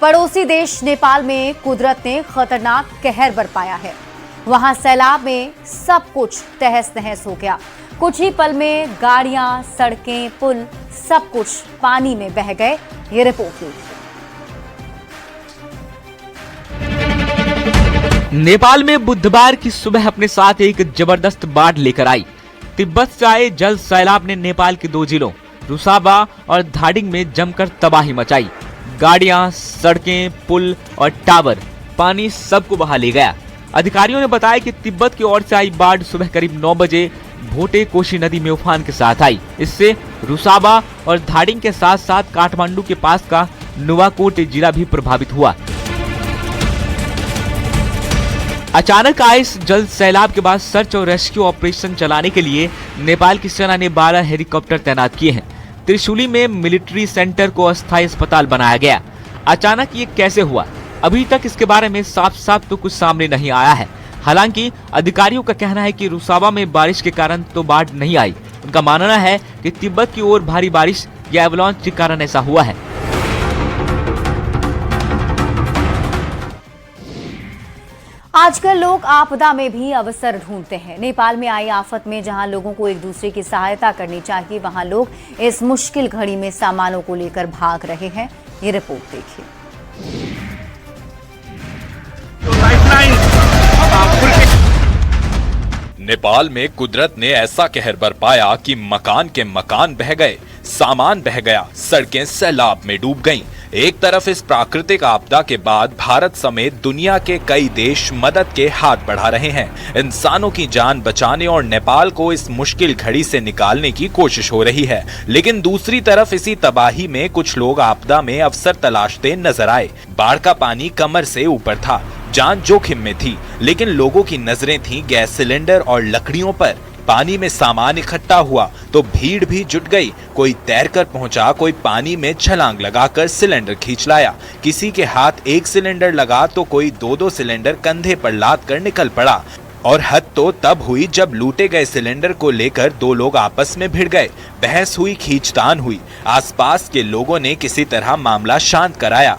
पड़ोसी देश नेपाल में कुदरत ने खतरनाक कहर बरपाया है। वहां सैलाब में सब कुछ तहस नहस हो गया। कुछ ही पल में गाड़ियां, सड़कें, पुल सब कुछ पानी में बह गए। ये रिपोर्ट देखिए। नेपाल में बुधवार की सुबह अपने साथ एक जबरदस्त बाढ़ लेकर आई। तिब्बत से आए जल सैलाब ने नेपाल के 2 जिलों रुसाबा और धादिङ में जमकर तबाही मचाई। गाड़ियां, सड़कें, पुल और टावर पानी सबको बहा ले गया। अधिकारियों ने बताया कि तिब्बत की ओर से आई बाढ़ सुबह करीब 9 बजे भोटे कोशी नदी में उफान के साथ आई। इससे रुसाबा और धादिङ के साथ साथ काठमांडू के पास का नुवाकोट जिला भी प्रभावित हुआ। अचानक आए इस जल सैलाब के बाद सर्च और रेस्क्यू ऑपरेशन चलाने के लिए नेपाल की सेना ने 12 हेलीकॉप्टर तैनात किए हैं। त्रिशूली में मिलिट्री सेंटर को अस्थायी अस्पताल बनाया गया। अचानक ये कैसे हुआ, अभी तक इसके बारे में साफ तो कुछ सामने नहीं आया है। हालांकि अधिकारियों का कहना है कि रुसाबा में बारिश के कारण तो बाढ़ नहीं आई। उनका मानना है कि तिब्बत की ओर भारी बारिश या एवलांच के कारण ऐसा हुआ है। आजकल लोग आपदा में भी अवसर ढूंढते हैं। नेपाल में आई आफत में जहां लोगों को एक दूसरे की सहायता करनी चाहिए, वहां लोग इस मुश्किल घड़ी में सामानों को लेकर भाग रहे हैं। ये रिपोर्ट देखिए। नेपाल में कुदरत ने ऐसा कहर बरपाया कि मकान के मकान बह गए, सामान बह गया, सड़कें सैलाब में डूब गईं। एक तरफ इस प्राकृतिक आपदा के बाद भारत समेत दुनिया के कई देश मदद के हाथ बढ़ा रहे हैं। इंसानों की जान बचाने और नेपाल को इस मुश्किल घड़ी से निकालने की कोशिश हो रही है। लेकिन दूसरी तरफ इसी तबाही में कुछ लोग आपदा में अवसर तलाशते नजर आए। बाढ़ का पानी कमर से ऊपर था, जान जोखिम में थी, लेकिन लोगों की नजरें थीं गैस सिलेंडर और लकड़ियों पर। पानी में सामान इकट्ठा हुआ तो भीड़ भी जुट गई। कोई तैरकर पहुंचा, कोई पानी में छलांग लगाकर सिलेंडर खींच लाया। किसी के हाथ एक सिलेंडर लगा तो कोई 2-2 सिलेंडर कंधे पर लाद कर निकल पड़ा। और हद तो तब हुई जब लूटे गए सिलेंडर को लेकर 2 लोग आपस में भिड़ गए। बहस हुई, खींचतान हुई। आसपास के लोगों ने किसी तरह मामला शांत कराया।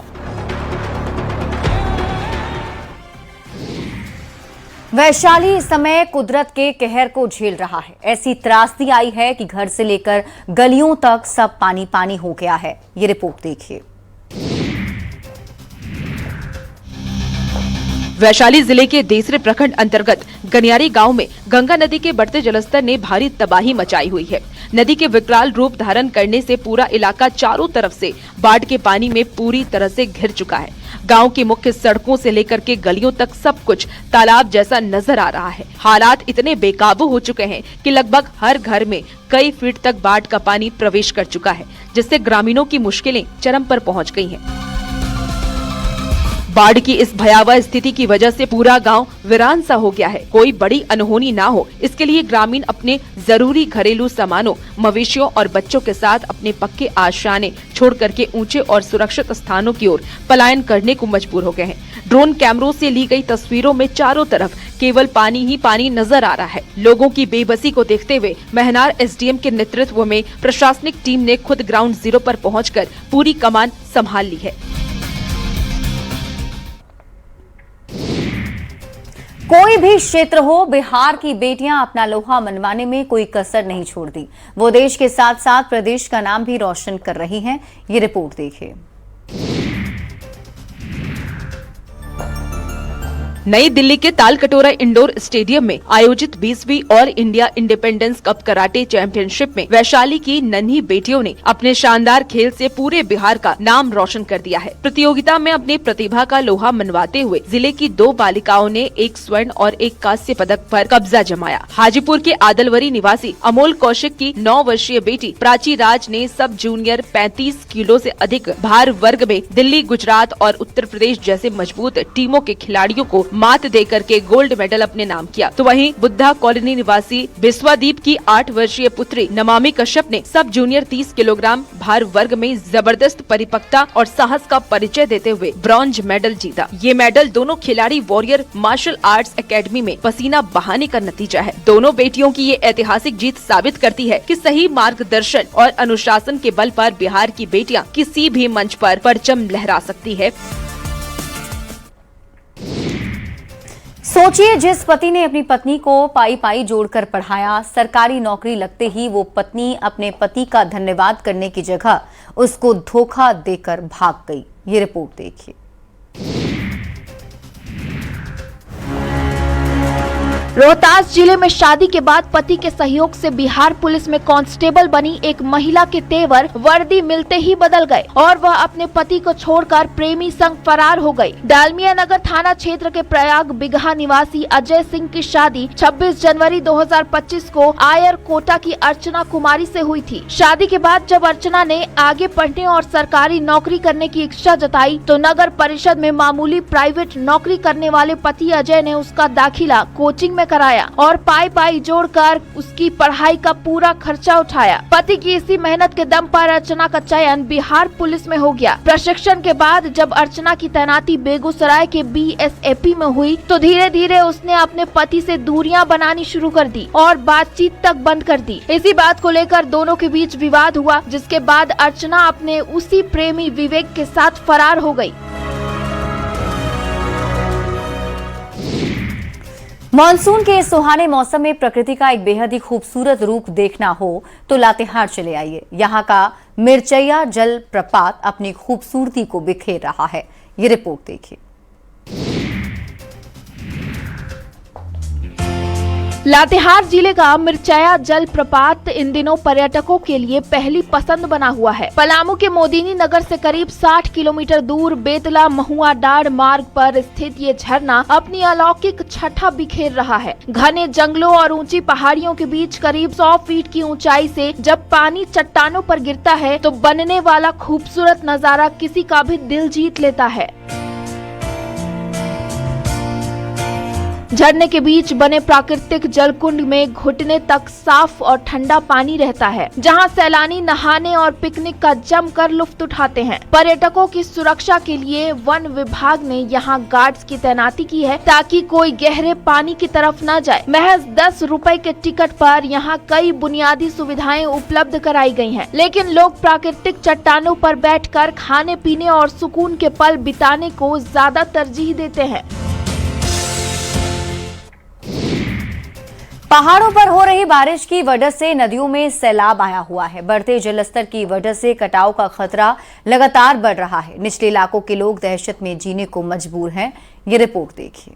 वैशाली इस समय कुदरत के कहर को झेल रहा है। ऐसी त्रासदी आई है कि घर से लेकर गलियों तक सब पानी पानी हो गया है। ये रिपोर्ट देखिए। वैशाली जिले के देसरे प्रखंड अंतर्गत गनियारी गांव में गंगा नदी के बढ़ते जलस्तर ने भारी तबाही मचाई हुई है। नदी के विकराल रूप धारण करने से पूरा इलाका चारों तरफ से बाढ़ के पानी में पूरी तरह से घिर चुका है। गांव की मुख्य सड़कों से लेकर के गलियों तक सब कुछ तालाब जैसा नजर आ रहा है। हालात इतने बेकाबू हो चुके हैं कि लगभग हर घर में कई फीट तक बाढ़ का पानी प्रवेश कर चुका है, जिससे ग्रामीणों की मुश्किलें चरम पर पहुंच गई हैं। बाढ़ की इस भयावह स्थिति की वजह से पूरा गांव वीरान सा हो गया है। कोई बड़ी अनहोनी ना हो, इसके लिए ग्रामीण अपने जरूरी घरेलू सामानों, मवेशियों और बच्चों के साथ अपने पक्के आश्रय छोड़ करके ऊंचे और सुरक्षित स्थानों की ओर पलायन करने को मजबूर हो गए हैं। ड्रोन कैमरों से ली गई तस्वीरों में चारों तरफ केवल पानी ही पानी नजर आ रहा है। लोगों की बेबसी को देखते हुए महनार एसडीएम के नेतृत्व में प्रशासनिक टीम ने खुद ग्राउंड जीरो पर पहुंचकर पूरी कमान संभाल ली है। कोई भी क्षेत्र हो, बिहार की बेटियां अपना लोहा मनवाने में कोई कसर नहीं छोड़ती। वो देश के साथ साथ प्रदेश का नाम भी रोशन कर रही हैं। ये रिपोर्ट देखिए। नई दिल्ली के तालकटोरा इंडोर स्टेडियम में आयोजित 20वीं all India independence cup karate championship में वैशाली की नन्ही बेटियों ने अपने शानदार खेल से पूरे बिहार का नाम रोशन कर दिया है। प्रतियोगिता में अपनी प्रतिभा का लोहा मनवाते हुए जिले की 2 बालिकाओं ने 1 स्वर्ण और 1 कांस्य पदक पर कब्जा जमाया। हाजीपुर के आदलवरी निवासी अमोल कौशिक की 9 वर्षीय बेटी प्राची राज ने सब जूनियर 35 किलो से अधिक भार वर्ग में दिल्ली, गुजरात और उत्तर प्रदेश जैसे मजबूत टीमों के खिलाड़ियों को मात दे करके गोल्ड मेडल अपने नाम किया। तो वहीं बुद्धा कॉलोनी निवासी बिस्वादीप की 8 वर्षीय पुत्री नमामि कश्यप ने सब जूनियर 30 किलोग्राम भार वर्ग में जबरदस्त परिपक्वता और साहस का परिचय देते हुए ब्रॉन्ज मेडल जीता। ये मेडल दोनों खिलाड़ी वॉरियर मार्शल आर्ट्स एकेडमी में पसीना बहाने का नतीजा है। दोनों बेटियों की ये ऐतिहासिक जीत साबित करती है कि सही मार्गदर्शन और अनुशासन के बल पर बिहार की बेटियां किसी भी मंच पर परचम लहरा सकती है। सोचिए, जिस पति ने अपनी पत्नी को पाई पाई जोड़कर पढ़ाया, सरकारी नौकरी लगते ही वो पत्नी अपने पति का धन्यवाद करने की जगह उसको धोखा देकर भाग गई। ये रिपोर्ट देखिए। रोहतास जिले में शादी के बाद पति के सहयोग से बिहार पुलिस में कांस्टेबल बनी एक महिला के तेवर वर्दी मिलते ही बदल गए और वह अपने पति को छोड़कर प्रेमी संग फरार हो गई। डालमिया नगर थाना क्षेत्र के प्रयाग बिगहा निवासी अजय सिंह की शादी 26 जनवरी 2025 को आयर कोटा की अर्चना कुमारी से हुई थी। शादी के बाद जब अर्चना ने आगे पढ़ने और सरकारी नौकरी करने की इच्छा जताई तो नगर परिषद में मामूली प्राइवेट नौकरी करने वाले पति अजय ने उसका दाखिला कोचिंग में कराया और पाई पाई जोड़कर उसकी पढ़ाई का पूरा खर्चा उठाया। पति की इसी मेहनत के दम पर अर्चना का चयन बिहार पुलिस में हो गया। प्रशिक्षण के बाद जब अर्चना की तैनाती बेगूसराय के BSAP में हुई तो धीरे धीरे उसने अपने पति से दूरियां बनानी शुरू कर दी और बातचीत तक बंद कर दी। इसी बात को लेकर दोनों के बीच विवाद हुआ, जिसके बाद अर्चना अपने उसी प्रेमी विवेक के साथ फरार हो गई। मॉनसून के इस सुहाने मौसम में प्रकृति का एक बेहद ही खूबसूरत रूप देखना हो तो लातेहार चले आइए। यहाँ का मिर्चैया जल प्रपात अपनी खूबसूरती को बिखेर रहा है। ये रिपोर्ट देखिए। लातेहार जिले का मिर्चैया जल प्रपात इन दिनों पर्यटकों के लिए पहली पसंद बना हुआ है। पलामू के मोदिनी नगर से करीब 60 किलोमीटर दूर बेतला महुआ डाड़ मार्ग पर स्थित ये झरना अपनी अलौकिक छटा बिखेर रहा है। घने जंगलों और ऊंची पहाड़ियों के बीच करीब 100 फीट की ऊंचाई से जब पानी चट्टानों पर गिरता है तो बनने वाला खूबसूरत नजारा किसी का भी दिल जीत लेता है। झरने के बीच बने प्राकृतिक जलकुंड में घुटने तक साफ और ठंडा पानी रहता है, जहां सैलानी नहाने और पिकनिक का जमकर लुत्फ उठाते हैं। पर्यटकों की सुरक्षा के लिए वन विभाग ने यहां गार्ड्स की तैनाती की है ताकि कोई गहरे पानी की तरफ न जाए। महज 10 रुपए के टिकट पर यहां कई बुनियादी सुविधाएं उपलब्ध कराई गई हैं, लेकिन लोग प्राकृतिक चट्टानों पर बैठकर खाने पीने और सुकून के पल बिताने को ज्यादा तरजीह देते हैं। पहाड़ों पर हो रही बारिश की वजह से नदियों में सैलाब आया हुआ है। बढ़ते जलस्तर की वजह से कटाव का खतरा लगातार बढ़ रहा है। निचले इलाकों के लोग दहशत में जीने को मजबूर हैं। ये रिपोर्ट देखिए।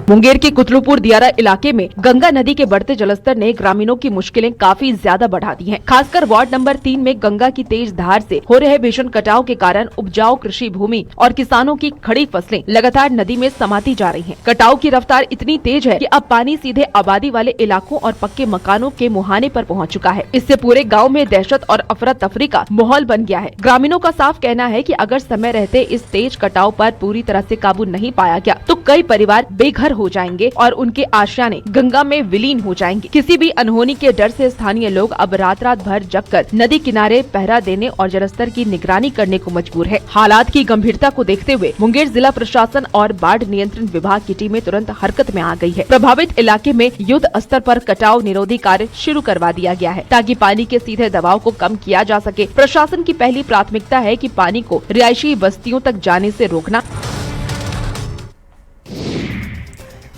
मुंगेर के कुतलुपुर दियारा इलाके में गंगा नदी के बढ़ते जलस्तर ने ग्रामीणों की मुश्किलें काफी ज्यादा बढ़ा दी हैं। खासकर वार्ड नंबर 3 में गंगा की तेज धार से हो रहे भीषण कटाव के कारण उपजाऊ कृषि भूमि और किसानों की खड़ी फसलें लगातार नदी में समाती जा रही हैं। कटाव की रफ्तार इतनी तेज है कि अब पानी सीधे आबादी वाले इलाकों और पक्के मकानों के मुहाने पर पहुंच चुका है। इससे पूरे गाँव में दहशत और अफरा तफरी का माहौल बन गया है। ग्रामीणों का साफ कहना है कि अगर समय रहते इस तेज कटाव पर पूरी तरह से काबू नहीं पाया गया तो कई परिवार बेघर हो जाएंगे और उनके आश्रय गंगा में विलीन हो जाएंगे। किसी भी अनहोनी के डर से स्थानीय लोग अब रात रात भर जगकर नदी किनारे पहरा देने और जलस्तर की निगरानी करने को मजबूर है। हालात की गंभीरता को देखते हुए मुंगेर जिला प्रशासन और बाढ़ नियंत्रण विभाग की टीमें तुरंत हरकत में आ गई है। प्रभावित इलाके में युद्ध स्तर पर कटाव निरोधी कार्य शुरू करवा दिया गया है ताकि पानी के सीधे दबाव को कम किया जा सके। प्रशासन की पहली प्राथमिकता है कि पानी को रिहायशी बस्तियों तक जाने से रोकना।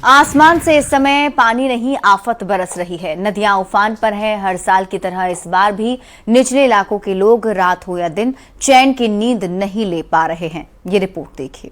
आसमान से इस समय पानी नहीं आफत बरस रही है। नदियां उफान पर है। हर साल की तरह इस बार भी निचले इलाकों के लोग रात हो या दिन चैन की नींद नहीं ले पा रहे हैं। ये रिपोर्ट देखिए।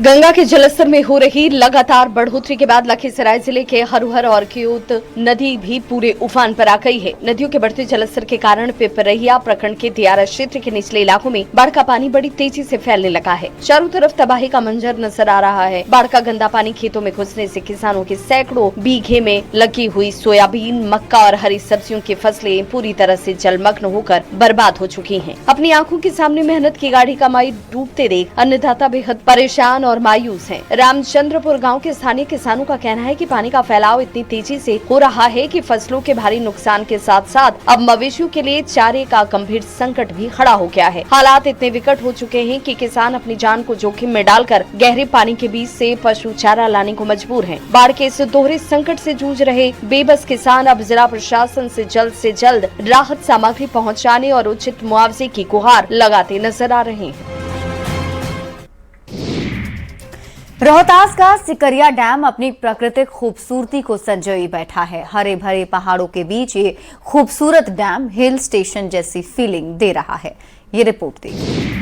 गंगा के जलस्तर में हो रही लगातार बढ़ोतरी के बाद लखीसराय जिले के हरुहर और क्यूत नदी भी पूरे उफान पर आ गई है। नदियों के बढ़ते जलस्तर के कारण पिपरहिया प्रखंड के दियारा क्षेत्र के निचले इलाकों में बाढ़ का पानी बड़ी तेजी से फैलने लगा है। चारों तरफ तबाही का मंजर नजर आ रहा है। बाढ़ का गंदा पानी खेतों में घुसने से किसानों के सैकड़ों बीघे में लगी हुई सोयाबीन, मक्का और हरी सब्जियों की फसलें पूरी तरह से जलमग्न होकर बर्बाद हो चुकी हैं। अपनी आंखों के सामने मेहनत की गाढ़ी कमाई डूबते देख अन्नदाता बेहद परेशान और मायूस हैं। रामचंद्रपुर गांव के स्थानीय किसानों का कहना है कि पानी का फैलाव इतनी तेजी से हो रहा है कि फसलों के भारी नुकसान के साथ साथ अब मवेशियों के लिए चारे का गंभीर संकट भी खड़ा हो गया है। हालात इतने विकट हो चुके हैं कि किसान अपनी जान को जोखिम में डालकर गहरे पानी के बीच से पशु चारा लाने को मजबूर हैं। बाढ़ के इस दोहरे संकट से जूझ रहे बेबस किसान अब जिला प्रशासन से जल्द राहत सामग्री पहुँचाने और उचित मुआवजे की गुहार लगाते नजर आ रहे हैं। रोहतास का सिकरिया डैम अपनी प्राकृतिक खूबसूरती को संजोए बैठा है। हरे भरे पहाड़ों के बीच ये खूबसूरत डैम हिल स्टेशन जैसी फीलिंग दे रहा है। ये रिपोर्ट देखिए।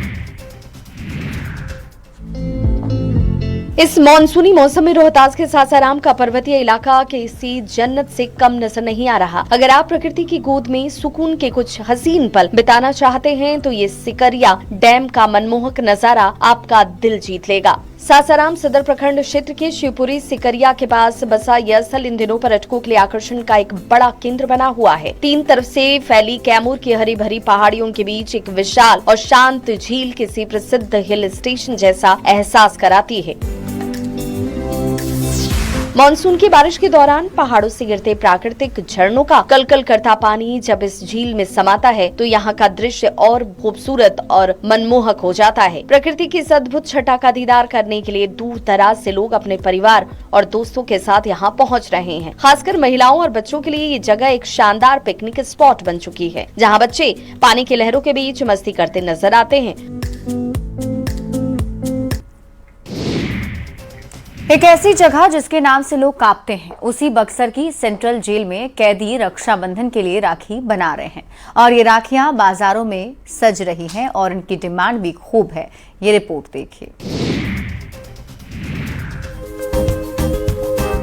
इस मॉनसूनी मौसम में रोहतास के सासाराम का पर्वतीय इलाका किसी जन्नत से कम नजर नहीं आ रहा। अगर आप प्रकृति की गोद में सुकून के कुछ हसीन पल बिताना चाहते हैं तो ये सिकरिया डैम का मनमोहक नजारा आपका दिल जीत लेगा। सासाराम सदर प्रखंड क्षेत्र के शिवपुरी सिकरिया के पास बसा यह स्थल इन दिनों पर्यटकों के लिए आकर्षण का एक बड़ा केंद्र बना हुआ है। तीन तरफ से फैली कैमूर की हरी भरी पहाड़ियों के बीच एक विशाल और शांत झील किसी प्रसिद्ध हिल स्टेशन जैसा एहसास कराती है। मानसून की बारिश के दौरान पहाड़ों से गिरते प्राकृतिक झरनों का कलकल करता पानी जब इस झील में समाता है तो यहाँ का दृश्य और खूबसूरत और मनमोहक हो जाता है। प्रकृति की इस अद्भुत छटा का दीदार करने के लिए दूर दराज से लोग अपने परिवार और दोस्तों के साथ यहाँ पहुँच रहे हैं। खासकर महिलाओं और बच्चों के लिए ये जगह एक शानदार पिकनिक स्पॉट बन चुकी है, जहाँ बच्चे पानी की लहरों के बीच मस्ती करते नजर आते हैं। एक ऐसी जगह जिसके नाम से लोग कांपते हैं, उसी बक्सर की सेंट्रल जेल में कैदी रक्षाबंधन के लिए राखी बना रहे हैं और ये राखियां बाजारों में सज रही हैं और इनकी डिमांड भी खूब है। ये रिपोर्ट देखिए।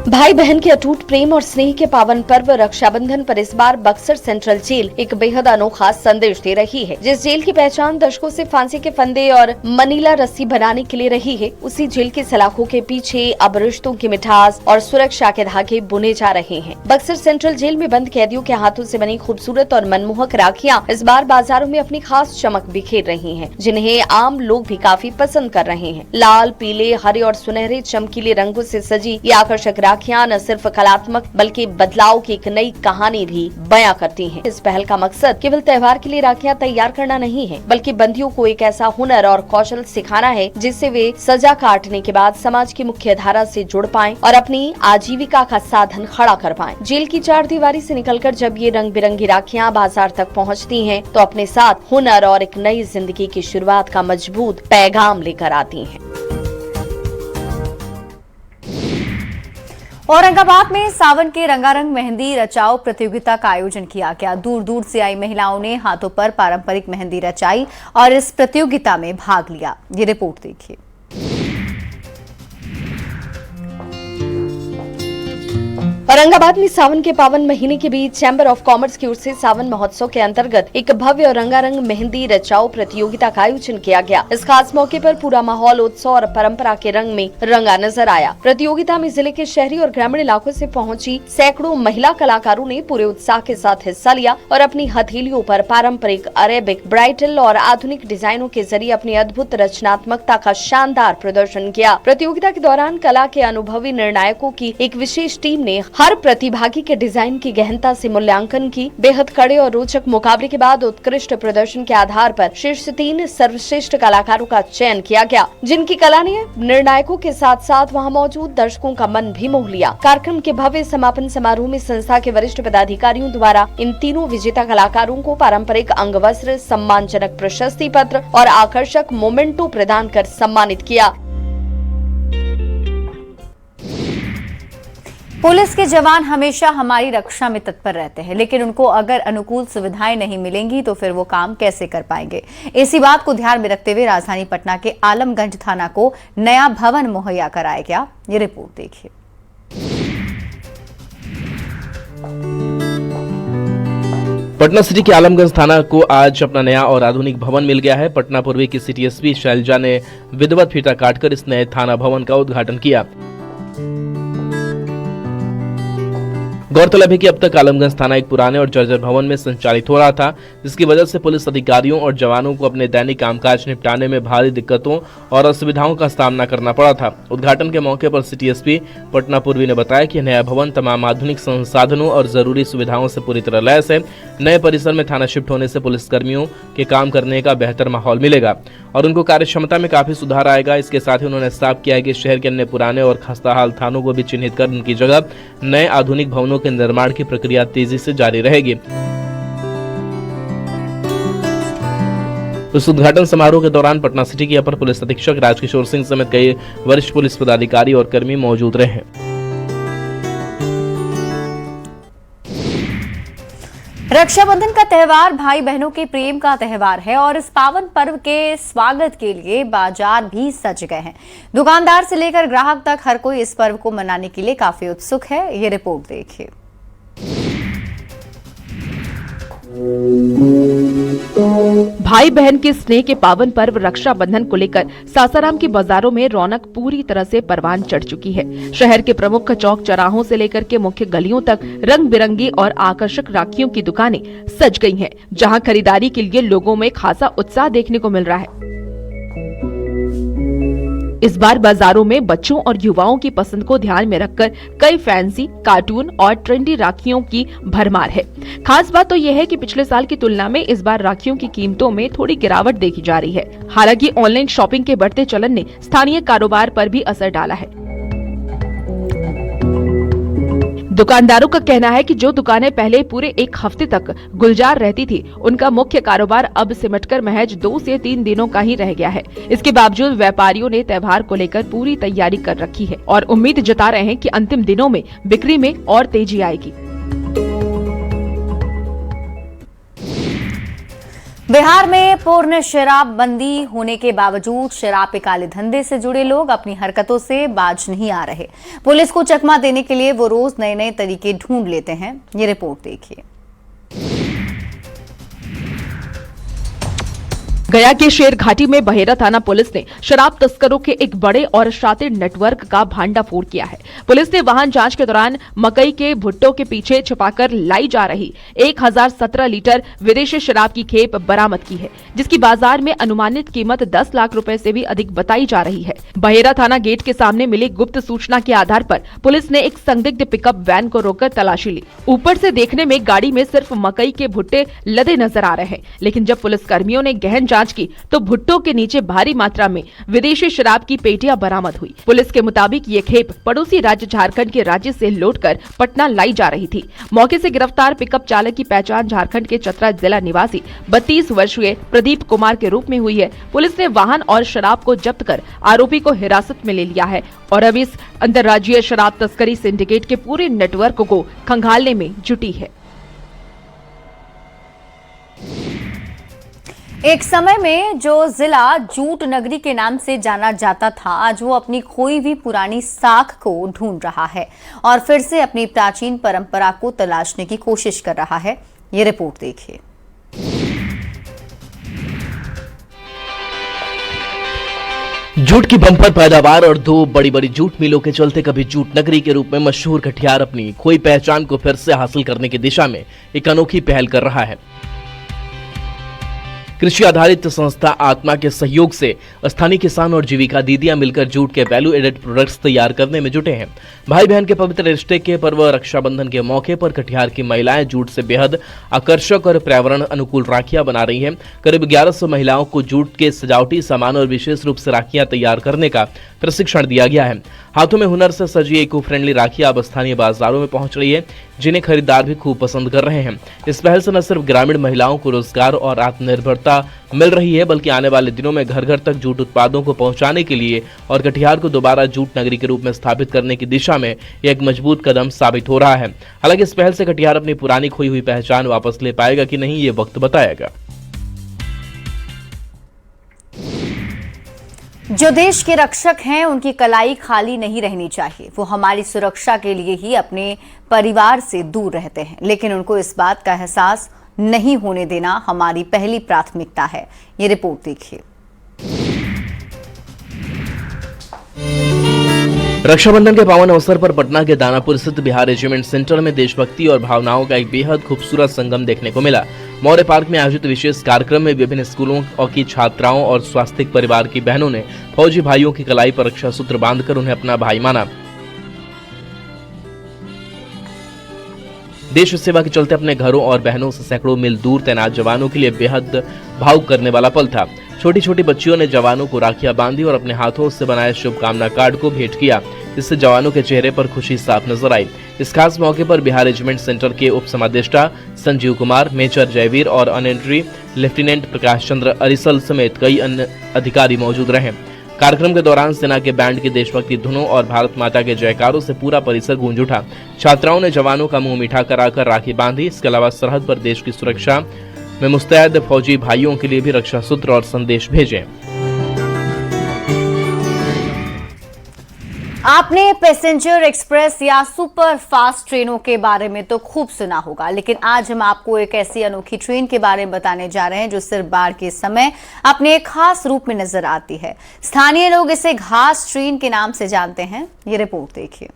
भाई बहन के अटूट प्रेम और स्नेह के पावन पर्व रक्षाबंधन पर इस बार बक्सर सेंट्रल जेल एक बेहद अनोखा संदेश दे रही है। जिस जेल की पहचान दशकों से फांसी के फंदे और मनीला रस्सी बनाने के लिए रही है, उसी जेल की सलाखों के पीछे अब रिश्तों की मिठास और सुरक्षा के धागे बुने जा रहे हैं। बक्सर सेंट्रल जेल में बंद कैदियों के हाथों से बनी खूबसूरत और मनमोहक राखियां इस बार बाजारों में अपनी खास चमक बिखेर रही हैं, जिन्हें आम लोग भी काफी पसंद कर रहे हैं। लाल, पीले, हरे और सुनहरे चमकीले रंगों से सजी ये आकर्षक राखियां न सिर्फ कलात्मक बल्कि बदलाव की एक नई कहानी भी बयां करती हैं। इस पहल का मकसद केवल त्योहार के लिए राखियां तैयार करना नहीं है, बल्कि बंदियों को एक ऐसा हुनर और कौशल सिखाना है जिससे वे सजा काटने के बाद समाज की मुख्य धारा से जुड़ पाएं और अपनी आजीविका का साधन खड़ा कर पाएं। जेल की चारदीवारी से निकलकर जब ये रंग बिरंगी राखियां बाजार तक पहुंचती हैं, तो अपने साथ हुनर और एक नई जिंदगी की शुरुआत का मजबूत पैगाम लेकर आती हैं। औरंगाबाद में सावन के रंगारंग मेहंदी रचाओ प्रतियोगिता का आयोजन किया गया। दूर दूर से आई महिलाओं ने हाथों पर पारंपरिक मेहंदी रचाई और इस प्रतियोगिता में भाग लिया। ये रिपोर्ट देखिए। औरंगाबाद में सावन के पावन महीने के बीच चैम्बर ऑफ कॉमर्स की ओर से सावन महोत्सव के अंतर्गत एक भव्य और रंगारंग मेहंदी रचाओ प्रतियोगिता का आयोजन किया गया। इस खास मौके पर पूरा माहौल उत्सव और परंपरा के रंग में रंगा नजर आया। प्रतियोगिता में जिले के शहरी और ग्रामीण इलाकों से पहुंची सैकड़ों महिला कलाकारों ने पूरे उत्साह के साथ हिस्सा लिया और अपनी हथेलियों पर पारंपरिक, अरेबिक, ब्राइडल और आधुनिक डिजाइनों के जरिए अपनी अद्भुत रचनात्मकता का शानदार प्रदर्शन किया। प्रतियोगिता के दौरान कला के अनुभवी निर्णायकों की एक विशेष टीम ने हर प्रतिभागी के डिजाइन की गहनता से मूल्यांकन की। बेहद कड़े और रोचक मुकाबले के बाद उत्कृष्ट प्रदर्शन के आधार पर शीर्ष 3 सर्वश्रेष्ठ कलाकारों का चयन किया गया, जिनकी कला ने निर्णायकों के साथ साथ वहां मौजूद दर्शकों का मन भी मोह लिया। कार्यक्रम के भव्य समापन समारोह में संस्था के वरिष्ठ पदाधिकारियों द्वारा इन तीनों विजेता कलाकारों को पारंपरिक अंगवस्त्र, सम्मानजनक प्रशस्ति पत्र और आकर्षक मोमेंटो प्रदान कर सम्मानित किया। पुलिस के जवान हमेशा हमारी रक्षा में तत्पर रहते हैं, लेकिन उनको अगर अनुकूल सुविधाएं नहीं मिलेंगी तो फिर वो काम कैसे कर पाएंगे। इसी बात को ध्यान में रखते हुए राजधानी पटना के आलमगंज थाना को नया भवन मुहैया कराया गया। ये रिपोर्ट देखिए। पटना सिटी के आलमगंज थाना को आज अपना नया और आधुनिक भवन मिल गया है। पटना पूर्वी की सिटी एसपी शैलजा ने विधिवत फीता काटकर इस नए थाना भवन का उद्घाटन किया। गौरतलब है कि अब तक आलमगंज थाना एक पुराने और जर्जर भवन में संचालित हो रहा था, जिसकी वजह से पुलिस अधिकारियों और जवानों को अपने दैनिक कामकाज निपटाने में भारी दिक्कतों और असुविधाओं का सामना करना पड़ा था। उद्घाटन के मौके पर सिटी एसपी पटना पूर्वी ने बताया कि नया भवन तमाम आधुनिक संसाधनों और जरूरी सुविधाओं से पूरी तरह लैस है। नए परिसर में थाना शिफ्ट होने से पुलिसकर्मियों के काम करने का बेहतर माहौल मिलेगा और उनको कार्य क्षमता में काफी सुधार आएगा। इसके साथ ही उन्होंने साफ किया कि शहर के अन्य पुराने और खस्ताहाल थानों को भी चिन्हित कर उनकी जगह नए आधुनिक भवनों के निर्माण की प्रक्रिया तेजी से जारी रहेगी। इस उद्घाटन समारोह के दौरान पटना सिटी के अपर पुलिस अधीक्षक राजकिशोर सिंह समेत कई वरिष्ठ पुलिस पदाधिकारी और कर्मी मौजूद रहे। रक्षाबंधन का त्योहार भाई बहनों के प्रेम का त्योहार है और इस पावन पर्व के स्वागत के लिए बाजार भी सज गए हैं। दुकानदार से लेकर ग्राहक तक हर कोई इस पर्व को मनाने के लिए काफी उत्सुक है। ये रिपोर्ट देखिए। भाई बहन के स्नेह के पावन पर्व रक्षाबंधन को लेकर सासाराम की बाजारों में रौनक पूरी तरह से परवान चढ़ चुकी है। शहर के प्रमुख चौक चौराहों से लेकर के मुख्य गलियों तक रंग बिरंगी और आकर्षक राखियों की दुकानें सज गई हैं, जहां खरीदारी के लिए लोगों में खासा उत्साह देखने को मिल रहा है। इस बार बाजारों में बच्चों और युवाओं की पसंद को ध्यान में रखकर कई फैंसी, कार्टून और ट्रेंडी राखियों की भरमार है। खास बात तो यह है कि पिछले साल की तुलना में इस बार राखियों की कीमतों में थोड़ी गिरावट देखी जा रही है। हालांकि ऑनलाइन शॉपिंग के बढ़ते चलन ने स्थानीय कारोबार पर भी असर डाला है। दुकानदारों का कहना है कि जो दुकानें पहले पूरे एक हफ्ते तक गुलजार रहती थी, उनका मुख्य कारोबार अब सिमटकर महज 2 से 3 दिनों का ही रह गया है। इसके बावजूद व्यापारियों ने त्योहार को लेकर पूरी तैयारी कर रखी है और उम्मीद जता रहे हैं कि अंतिम दिनों में बिक्री में और तेजी आएगी। बिहार में पूर्ण शराबबंदी होने के बावजूद शराब के काले धंधे से जुड़े लोग अपनी हरकतों से बाज नहीं आ रहे। पुलिस को चकमा देने के लिए वो रोज नए नए तरीके ढूंढ लेते हैं। ये रिपोर्ट देखिए। गया के शेर घाटी में बहेरा थाना पुलिस ने शराब तस्करों के एक बड़े और शातिर नेटवर्क का भांडाफोड़ किया है। पुलिस ने वाहन जांच के दौरान मकई के भुट्टो के पीछे छिपाकर लाई जा रही 1017 लीटर विदेशी शराब की खेप बरामद की है, जिसकी बाजार में अनुमानित कीमत 10 लाख रुपए से भी अधिक बताई जा रही है। बहेरा थाना गेट के सामने मिली गुप्त सूचना के आधार पर पुलिस ने एक संदिग्ध पिकअप वैन को रोककर तलाशी ली। ऊपर से देखने में गाड़ी में सिर्फ मकई के भुट्टे लदे नजर आ रहे हैं, लेकिन जब पुलिस कर्मियों ने गहन जांच की तो भुट्टो के नीचे भारी मात्रा में विदेशी शराब की पेटियां बरामद हुई। पुलिस के मुताबिक ये खेप पड़ोसी राज्य झारखंड के राज्य से लौटकर पटना लाई जा रही थी। मौके से गिरफ्तार पिकअप चालक की पहचान झारखंड के चतरा जिला निवासी 32 वर्षीय प्रदीप कुमार के रूप में हुई है। पुलिस ने वाहन और शराब को जब्त कर आरोपी को हिरासत में ले लिया है और अब इस अंतर्राज्यीय शराब तस्करी सिंडिकेट के पूरे नेटवर्क को खंगालने में जुटी है। एक समय में जो जिला जूट नगरी के नाम से जाना जाता था, आज वो अपनी खोई हुई पुरानी साख को ढूंढ रहा है और फिर से अपनी प्राचीन परंपरा को तलाशने की कोशिश कर रहा है। ये रिपोर्ट देखिए। जूट की बम्पर पैदावार और 2 बड़ी बड़ी जूट मिलों के चलते कभी जूट नगरी के रूप में मशहूर कटिहार अपनी खोई पहचान को फिर से हासिल करने की दिशा में एक अनोखी पहल कर रहा है। कृषि आधारित संस्था आत्मा के सहयोग से स्थानीय किसान और जीविका दीदियां मिलकर जूट के वैल्यू एडेड प्रोडक्ट्स तैयार करने में जुटे हैं। भाई बहन के पवित्र रिश्ते के पर्व रक्षाबंधन के मौके पर कटिहार की महिलाएं जूट से बेहद आकर्षक और पर्यावरण अनुकूल राखियां बना रही हैं। करीब 1100 महिलाओं को जूट के सजावटी सामान और विशेष रूप से राखियां तैयार करने का प्रशिक्षण दिया गया है। हाथों में हुनर से सजी इको फ्रेंडली राखियां अब स्थानीय बाजारों में पहुंच रही है। जिन्हें खरीदार भी खूब पसंद कर रहे हैं। इस पहल से न सिर्फ ग्रामीण महिलाओं को रोजगार और आत्मनिर्भरता मिल रही है, बल्कि आने वाले दिनों में घर घर तक जूट उत्पादों को पहुंचाने के लिए और कटिहार को दोबारा जूट नगरी के रूप में स्थापित करने की दिशा में एक मजबूत कदम साबित हो रहा है। हालांकि इस पहल से कटिहार अपनी पुरानी खोई हुई पहचान वापस ले पाएगा कि नहीं, ये वक्त बताएगा। जो देश के रक्षक हैं उनकी कलाई खाली नहीं रहनी चाहिए। वो हमारी सुरक्षा के लिए ही अपने परिवार से दूर रहते हैं, लेकिन उनको इस बात का एहसास नहीं होने देना हमारी पहली प्राथमिकता है। ये रिपोर्ट देखिए। रक्षाबंधन के पावन अवसर पर पटना के दानापुर स्थित बिहार रेजिमेंट सेंटर में देशभक्ति और भावनाओं का एक बेहद खूबसूरत संगम देखने को मिला। मौर्य पार्क में आयोजित विशेष कार्यक्रम में विभिन्न स्कूलों की छात्राओं और स्वास्थिक परिवार की बहनों ने फौजी भाइयों की कलाई पर रक्षा सूत्र बांधकर उन्हें अपना भाई माना। देश सेवा के चलते अपने घरों और बहनों से सैकड़ों मील दूर तैनात जवानों के लिए बेहद भावुक करने वाला पल था। छोटी छोटी बच्चियों ने जवानों को राखियां बांधी और अपने हाथों से बनाए शुभकामना कार्ड को भेंट किया, जिससे जवानों के चेहरे पर खुशी साफ नजर आई। इस खास मौके पर बिहार रेजिमेंट सेंटर के उप समादेष्टा संजीव कुमार, मेजर जयवीर और ऑनरेरी लेफ्टिनेंट प्रकाश चंद्र अरिसल समेत कई अन्य अधिकारी मौजूद रहे। कार्यक्रम के दौरान सेना के बैंड की देशभक्ति धुनों और भारत माता के जयकारों से पूरा परिसर गूंज उठा। छात्राओं ने जवानों का मुंह मीठा कराकर राखी बांधी। इसके अलावा सरहद पर देश की सुरक्षा में मुस्तैद फौजी भाइयों के लिए भी रक्षा सूत्र और संदेश भेजे। आपने पैसेंजर एक्सप्रेस या सुपर फास्ट ट्रेनों के बारे में तो खूब सुना होगा, लेकिन आज हम आपको एक ऐसी अनोखी ट्रेन के बारे में बताने जा रहे हैं जो सिर्फ बाढ़ के समय अपने एक खास रूप में नजर आती है। स्थानीय लोग इसे घास ट्रेन के नाम से जानते हैं। ये रिपोर्ट देखिए।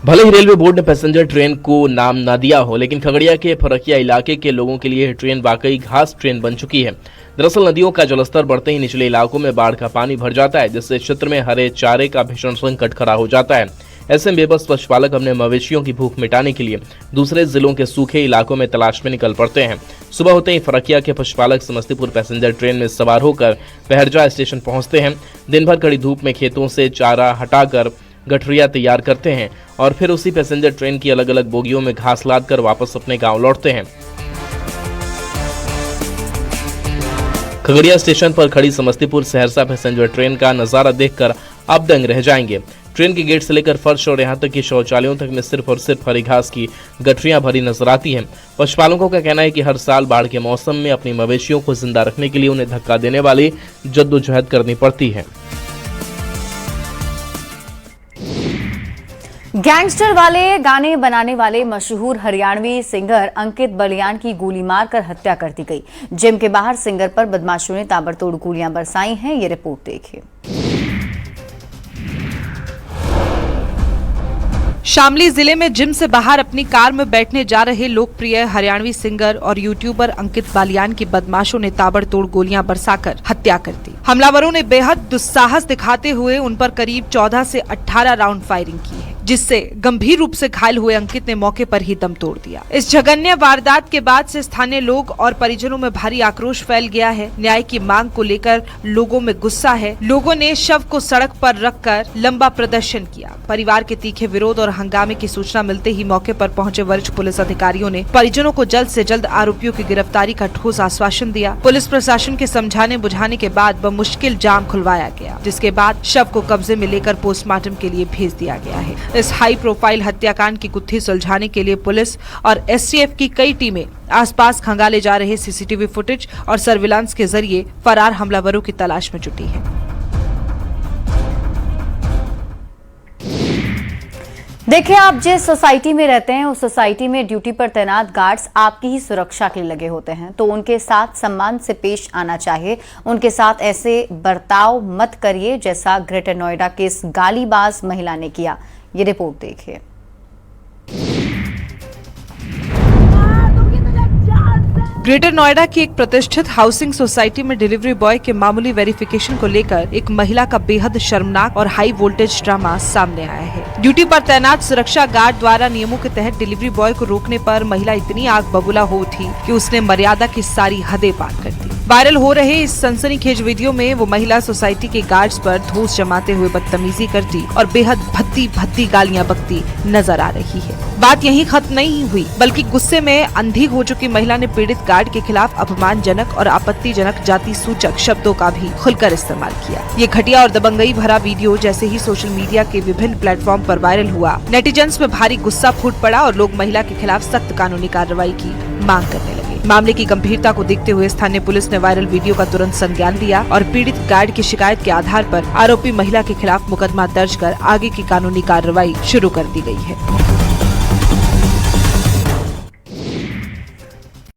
भले ही रेलवे बोर्ड ने पैसेंजर ट्रेन को नाम न दिया हो, लेकिन खगड़िया के फरकिया इलाके के लोगों के लिए यह ट्रेन वाकई घास ट्रेन बन चुकी है। दरअसल नदियों का जलस्तर बढ़ते ही निचले इलाकों में बाढ़ का पानी भर जाता है, जिससे क्षेत्र में हरे चारे का भीषण संकट खड़ा हो जाता है। ऐसे में बेबस पशुपालक अपने मवेशियों की भूख मिटाने के लिए दूसरे जिलों के सूखे इलाकों में तलाश में निकल पड़ते हैं। सुबह होते ही फरकिया के पशुपालक समस्तीपुर पैसेंजर ट्रेन में सवार होकर पहरजा स्टेशन पहुंचते हैं। दिन भर कड़ी धूप में खेतों से चारा हटाकर गठरिया तैयार करते हैं और फिर उसी पैसेंजर ट्रेन की अलग अलग बोगियों में घास लादकर वापस अपने गांव लौटते हैं। खगड़िया स्टेशन पर खड़ी समस्तीपुर सहरसा पैसेंजर ट्रेन का नजारा देखकर आप दंग रह जाएंगे। ट्रेन के गेट से लेकर फर्श और यहां तक कि शौचालयों तक में सिर्फ और सिर्फ हरी घास की गठरियां भरी नजर आती हैं। पशुपालकों का कहना है कि हर साल बाढ़ के मौसम में अपनी मवेशियों को जिंदा रखने के लिए उन्हें धक्का देने वाली जद्दोजहद करनी पड़ती है। गैंगस्टर वाले गाने बनाने वाले मशहूर हरियाणवी सिंगर अंकित बलियान की गोली मारकर हत्या कर दी गई। जिम के बाहर सिंगर पर बदमाशों ने ताबड़तोड़ गोलियां बरसाई हैं। ये रिपोर्ट देखिए। शामली जिले में जिम से बाहर अपनी कार में बैठने जा रहे लोकप्रिय हरियाणवी सिंगर और यूट्यूबर अंकित बालियान की बदमाशों ने ताबड़तोड़ गोलियां बरसाकर हत्या कर दी। हमलावरों ने बेहद दुस्साहस दिखाते हुए उन पर करीब 14 से 18 राउंड फायरिंग की है, जिससे गंभीर रूप से घायल हुए अंकित ने मौके पर ही दम तोड़ दिया। इस जघन्य वारदात के बाद से स्थानीय लोग और परिजनों में भारी आक्रोश फैल गया है। न्याय की मांग को लेकर लोगों में गुस्सा है। लोगों ने शव को सड़क पर रखकर लंबा प्रदर्शन किया। परिवार के तीखे विरोध और हंगामे की सूचना मिलते ही मौके पर पहुंचे वरिष्ठ पुलिस अधिकारियों ने परिजनों को जल्द से जल्द आरोपियों की गिरफ्तारी का ठोस आश्वासन दिया। पुलिस प्रशासन के समझाने बुझाने के बाद बमुश्किल जाम खुलवाया गया, जिसके बाद शव को कब्जे में लेकर पोस्टमार्टम के लिए भेज दिया गया है। इस हाई प्रोफाइल हत्याकांड की गुत्थी सुलझाने के लिए पुलिस और एसटीएफ की कई टीमें आसपास खंगाले जा रहे सीसीटीवी फुटेज और सर्विलांस के जरिए फरार हमलावरों की तलाश में जुटी है। देखिए, आप जिस सोसाइटी में रहते हैं उस सोसाइटी में ड्यूटी पर तैनात गार्ड्स आपकी ही सुरक्षा के लिए लगे होते हैं, तो उनके साथ सम्मान से पेश आना चाहिए। उनके साथ ऐसे बर्ताव मत करिए जैसा ग्रेटर नोएडा के इस गालीबाज महिला ने किया। ये रिपोर्ट देखिए। ग्रेटर नोएडा की एक प्रतिष्ठित हाउसिंग सोसाइटी में डिलीवरी बॉय के मामूली वेरिफिकेशन को लेकर एक महिला का बेहद शर्मनाक और हाई वोल्टेज ड्रामा सामने आया है। ड्यूटी पर तैनात सुरक्षा गार्ड द्वारा नियमों के तहत डिलीवरी बॉय को रोकने पर महिला इतनी आग बबूला हो उठी कि उसने मर्यादा की सारी हदें पार कर दी। वायरल हो रहे इस सनसनीखेज वीडियो में वो महिला सोसाइटी के गार्ड्स पर धूस जमाते हुए बदतमीजी करती और बेहद भद्दी गालियां बकती नजर आ रही है। बात यहीं खत्म नहीं हुई, बल्कि गुस्से में अंधी हो चुकी महिला ने पीड़ित गार्ड के खिलाफ अपमानजनक और आपत्तिजनक जाति सूचक शब्दों का भी खुलकर इस्तेमाल किया। ये घटिया और दबंगई भरा वीडियो जैसे ही सोशल मीडिया के विभिन्न प्लेटफॉर्म पर वायरल हुआ, नेटिजन्स में भारी गुस्सा फूट पड़ा और लोग महिला के खिलाफ सख्त कानूनी कार्रवाई की मांग करने लगे। मामले की गंभीरता को देखते हुए स्थानीय पुलिस ने वायरल वीडियो का तुरंत संज्ञान लिया और पीड़ित गार्ड की शिकायत के आधार पर आरोपी महिला के खिलाफ मुकदमा दर्ज कर आगे की कानूनी कार्रवाई शुरू कर दी गई है।